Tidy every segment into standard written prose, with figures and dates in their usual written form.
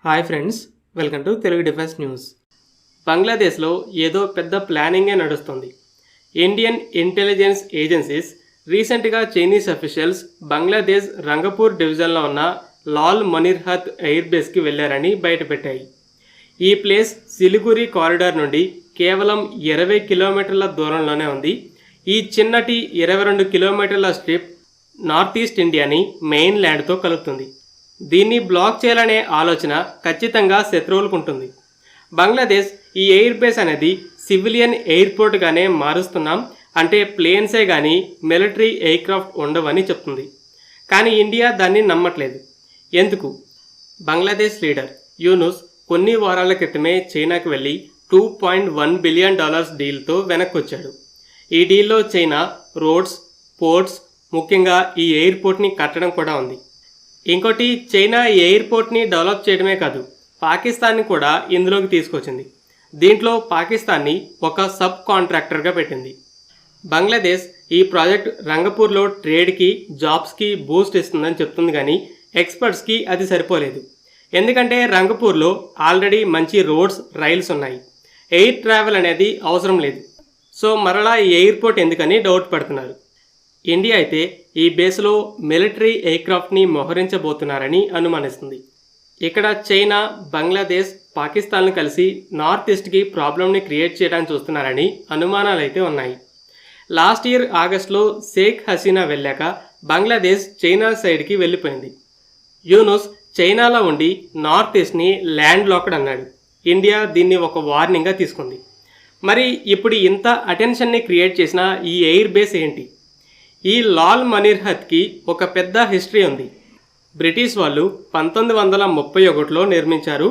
Hi friends, welcome to Telugu defence news. బంగ్లాదేశ్లో ఏదో పెద్ద ప్లానింగే నడుస్తుంది. ఇండియన్ ఇంటెలిజెన్స్ ఏజెన్సీస్ రీసెంట్గా చైనీస్ అఫీషియల్స్ బంగ్లాదేశ్ రంగపూర్ డివిజన్లో ఉన్న లాల్ మనిర్హత్ ఎయిర్ బేస్కి వెళ్లారని బయటపెట్టాయి. ఈ ప్లేస్ సిలిగురి కారిడార్ నుండి కేవలం 20 కిలోమీటర్ల దూరంలోనే ఉంది. ఈ చిన్నటి 22 కిలోమీటర్ల స్ట్రిప్ నార్త్ ఈస్ట్ ఇండియాని మెయిన్ ల్యాండ్తో కలుపుతుంది. దీన్ని బ్లాక్ చేయాలనే ఆలోచన ఖచ్చితంగా శత్రువులకు ఉంటుంది. బంగ్లాదేశ్ ఈ ఎయిర్ బేస్ అనేది సివిలియన్ ఎయిర్పోర్ట్గానే మారుస్తున్నాం, అంటే ప్లేన్సే కానీ మిలిటరీ ఎయిర్క్రాఫ్ట్ ఉండవని చెప్తుంది. కానీ ఇండియా దాన్ని నమ్మట్లేదు. ఎందుకు? బంగ్లాదేశ్ లీడర్ యూనుస్ కొన్ని వారాల క్రితమే చైనాకు వెళ్ళి $2.1 బిలియన్ డీల్తో వెనక్కి వచ్చాడు. ఈ డీల్లో చైనా రోడ్స్, పోర్ట్స్, ముఖ్యంగా ఈ ఎయిర్పోర్ట్ని కట్టడం కూడా ఉంది. ఇంకోటి, చైనా ఎయిర్పోర్ట్ని డెవలప్ చేయడమే కాదు, పాకిస్తాన్ని కూడా ఇందులోకి తీసుకొచ్చింది. దీంట్లో పాకిస్తాన్ని ఒక సబ్ కాంట్రాక్టర్గా పెట్టింది. బంగ్లాదేశ్ ఈ ప్రాజెక్ట్ రంగపూర్లో ట్రేడ్కి, జాబ్స్కి బూస్ట్ ఇస్తుందని చెప్తుంది, కానీ ఎక్స్పర్ట్స్కి అది సరిపోలేదు. ఎందుకంటే రంగపూర్లో ఆల్రెడీ మంచి రోడ్స్, రైల్స్ ఉన్నాయి. ఎయిర్ ట్రావెల్ అనేది అవసరం లేదు. సో మరలా ఈ ఎయిర్పోర్ట్ ఎందుకని డౌట్ పడుతున్నారు. ఇండియా అయితే ఈ బేస్లో మిలిటరీ ఎయిర్క్రాఫ్ట్ని మోహరించబోతున్నారని అనుమానిస్తుంది. ఇక్కడ చైనా, బంగ్లాదేశ్, పాకిస్తాన్లు కలిసి నార్త్ ఈస్ట్కి ప్రాబ్లంని క్రియేట్ చేయడానికి చూస్తున్నారని అనుమానాలు అయితే ఉన్నాయి. లాస్ట్ ఇయర్ ఆగస్టులో షేక్ హసీనా వెళ్ళాక బంగ్లాదేశ్ చైనా సైడ్కి వెళ్ళిపోయింది. యూనుస్ చైనాలో ఉండి నార్త్ ఈస్ట్ని ల్యాండ్ లాక్డ్ అన్నాడు. ఇండియా దీన్ని ఒక వార్నింగ్గా తీసుకుంది. మరి ఇప్పుడు ఇంత అటెన్షన్ని క్రియేట్ చేసిన ఈ ఎయిర్ బేస్ ఏంటి? ఈ లాల్ మనిర్హత్కి ఒక పెద్ద హిస్టరీ ఉంది. బ్రిటిష్ వాళ్ళు 1931లో నిర్మించారు.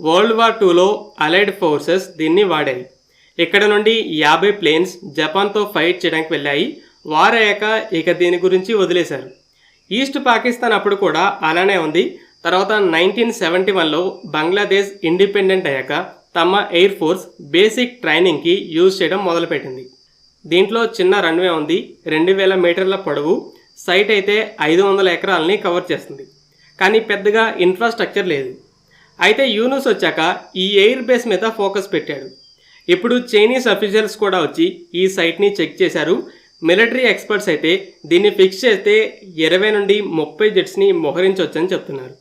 వరల్డ్ వార్ 2లో అలైడ్ ఫోర్సెస్ దీన్ని వాడాయి. ఇక్కడ నుండి 50 ప్లేన్స్ జపాన్తో ఫైట్ చేయడానికి వెళ్ళాయి. వార్ అయ్యాక ఇక దీని గురించి వదిలేశారు. ఈస్ట్ పాకిస్తాన్ అప్పుడు కూడా అలానే ఉంది. తర్వాత 1971లో బంగ్లాదేశ్ ఇండిపెండెంట్ అయ్యాక తమ ఎయిర్ ఫోర్స్ బేసిక్ ట్రైనింగ్కి యూజ్ చేయడం మొదలుపెట్టింది. దీంట్లో చిన్న రన్వే ఉంది. 2000 మీటర్ల పొడవు. సైట్ అయితే 500 ఎకరాలని కవర్ చేస్తుంది. కానీ పెద్దగా ఇన్ఫ్రాస్ట్రక్చర్ లేదు. అయితే యూనుస్ వచ్చాక ఈ ఎయిర్ బేస్ మీద ఫోకస్ పెట్టాడు. ఇప్పుడు చైనీస్ అఫీషియల్స్ కూడా వచ్చి ఈ సైట్ని చెక్ చేశారు. మిలిటరీ ఎక్స్పర్ట్స్ అయితే దీన్ని ఫిక్స్ చేస్తే 20 నుండి 30 జెట్స్ని మోహరించవచ్చని చెప్తున్నారు.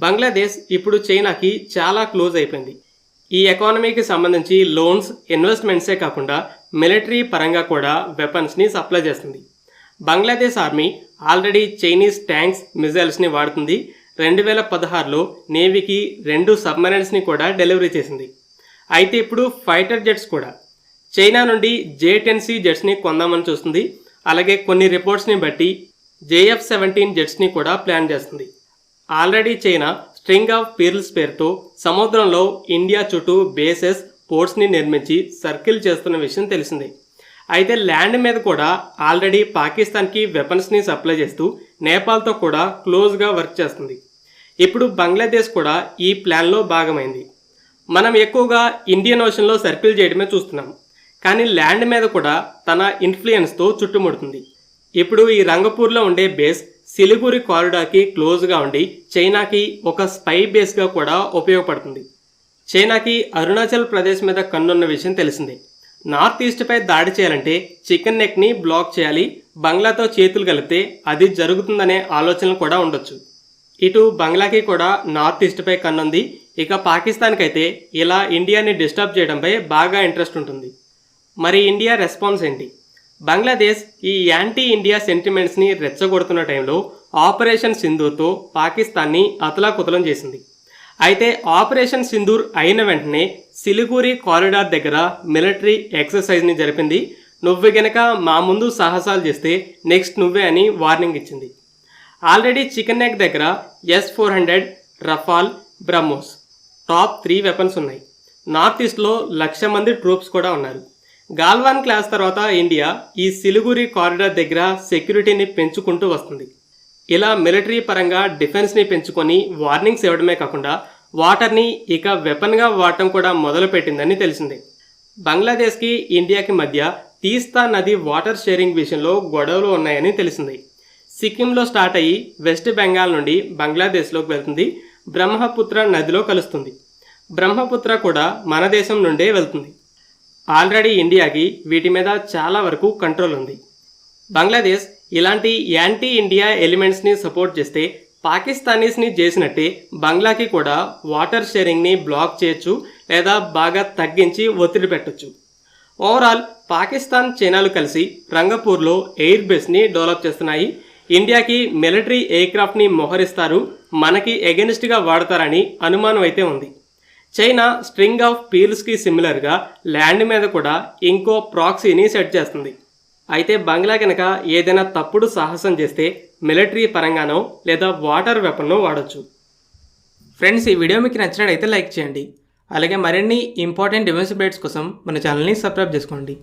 బంగ్లాదేశ్ ఇప్పుడు చైనాకి చాలా క్లోజ్ అయిపోయింది. ఈ ఎకానమీకి సంబంధించి లోన్స్, ఇన్వెస్ట్మెంట్సే కాకుండా మిలిటరీ పరంగా కూడా వెపన్స్ని సప్లై చేస్తుంది. Bangladesh army already Chinese tanks, మిజైల్స్ని వాడుతుంది. 2016లో నేవీకి 2 సబ్మరైన్స్ని కూడా డెలివరీ చేసింది. అయితే ఇప్పుడు ఫైటర్ జెట్స్ కూడా చైనా నుండి J-10C జెట్స్ని కొందామని చూస్తుంది. అలాగే కొన్ని రిపోర్ట్స్ని బట్టి JF-17 జెట్స్ని కూడా ప్లాన్ చేస్తుంది. ఆల్రెడీ చైనా స్ట్రింగ్ ఆఫ్ పీర్ల్స్ పేరుతో సముద్రంలో ఇండియా చుట్టూ బేసెస్, పోర్ట్స్ని నిర్మించి సర్కిల్ చేస్తున్న విషయం తెలిసిందే. అయితే ల్యాండ్ మీద కూడా ఆల్రెడీ పాకిస్తాన్కి వెపన్స్ని సప్లై చేస్తూ నేపాల్తో కూడా క్లోజ్గా వర్క్ చేస్తుంది. ఇప్పుడు బంగ్లాదేశ్ కూడా ఈ ప్లాన్లో భాగమైంది. మనం ఎక్కువగా ఇండియన్ ఓషన్లో సర్కిల్ చేయడమే చూస్తున్నాం, కానీ ల్యాండ్ మీద కూడా తన ఇన్ఫ్లుయెన్స్తో చుట్టుముడుతుంది. ఇప్పుడు ఈ రంగపూర్లో ఉండే బేస్ సిలిగురి కారిడార్కి క్లోజ్గా ఉండి చైనాకి ఒక స్పై బేస్గా కూడా ఉపయోగపడుతుంది. చైనాకి అరుణాచల్ ప్రదేశ్ మీద కన్నున్న విషయం తెలిసిందే. నార్త్ ఈస్ట్పై దాడి చేయాలంటే చికెన్ నెక్ని బ్లాక్ చేయాలి. బంగ్లాతో చేతులు కలిపితే అది జరుగుతుందనే ఆలోచనలు కూడా ఉండొచ్చు. ఇటు బంగ్లాకి కూడా నార్త్ ఈస్ట్పై కన్నుంది. ఇక పాకిస్తాన్కి అయితే ఇలా ఇండియాని డిస్టర్బ్ చేయడంపై బాగా ఇంట్రెస్ట్ ఉంటుంది. మరి ఇండియా రెస్పాన్స్ ఏంటి? బంగ్లాదేశ్ ఈ యాంటీ ఇండియా సెంటిమెంట్స్ని రెచ్చగొడుతున్న టైంలో ఆపరేషన్ సింధూర్తో పాకిస్తాన్ని అతలాకుతలం చేసింది. అయితే ఆపరేషన్ సింధూర్ అయిన వెంటనే సిలిగురి కారిడార్ దగ్గర మిలిటరీ ఎక్సర్సైజ్ని జరిపింది. నువ్వు గనక మా ముందు సాహసాలు చేస్తే నెక్స్ట్ నువ్వే అని వార్నింగ్ ఇచ్చింది. ఆల్రెడీ చికెన్ నెక్ దగ్గర S-400, రఫాల్, బ్రహ్మోస్ టాప్ 3 వెపన్స్ ఉన్నాయి. నార్త్ ఈస్ట్లో 1,00,000 మంది ట్రూప్స్ కూడా ఉన్నారు. గాల్వాన్ క్లాస్ తర్వాత ఇండియా ఈ సిలిగురి కారిడార్ దగ్గర సెక్యూరిటీని పెంచుకుంటూ వస్తుంది. ఇలా మిలిటరీ పరంగా డిఫెన్స్ని పెంచుకొని వార్నింగ్స్ ఇవ్వడమే కాకుండా వాటర్ని ఇక వెపన్గా వాడటం కూడా మొదలుపెట్టిందని తెలిసిందే. బంగ్లాదేశ్కి ఇండియాకి మధ్య తీస్తా నది వాటర్ షేరింగ్ విషయంలో గొడవలు ఉన్నాయని తెలిసింది. సిక్కింలో స్టార్ట్ అయ్యి వెస్ట్ బెంగాల్ నుండి బంగ్లాదేశ్లోకి వెళ్తుంది. బ్రహ్మపుత్ర నదిలో కలుస్తుంది. బ్రహ్మపుత్ర కూడా మన దేశం నుండే వెళ్తుంది. ఆల్రెడీ ఇండియాకి వీటి మీద చాలా వరకు కంట్రోల్ ఉంది. బంగ్లాదేశ్ ఇలాంటి యాంటీ ఇండియా ఎలిమెంట్స్ని సపోర్ట్ చేస్తే పాకిస్తానీస్ని చేసినట్టే బంగ్లాకి కూడా వాటర్ షేరింగ్ని బ్లాక్ చేయొచ్చు లేదా బాగా తగ్గించి ఒత్తిడి పెట్టొచ్చు. ఓవరాల్ పాకిస్తాన్, చైనాలు కలిసి రంగపూర్లో ఎయిర్ బేస్ని డెవలప్ చేస్తున్నాయి. ఇండియాకి మిలిటరీ ఎయిర్క్రాఫ్ట్ని మోహరిస్తారు, మనకి ఎగెనిస్ట్గా వాడతారని అనుమానం అయితే ఉంది. చైనా స్ట్రింగ్ ఆఫ్ పీల్స్కి సిమిలర్గా ల్యాండ్ మీద కూడా ఇంకో ప్రాక్సీని సెట్ చేస్తుంది. అయితే బంగ్లా కనుక ఏదైనా తప్పుడు సాహసం చేస్తే మిలిటరీ పరంగానో లేదా వాటర్ వెపన్నో వాడచ్చు. ఫ్రెండ్స్, ఈ వీడియో మీకు నచ్చినట్లయితే లైక్ చేయండి. అలాగే మరిన్ని ఇంపార్టెంట్ డిఫెన్స్ అప్డేట్స్ కోసం మన ఛానల్ని సబ్స్క్రైబ్ చేసుకోండి.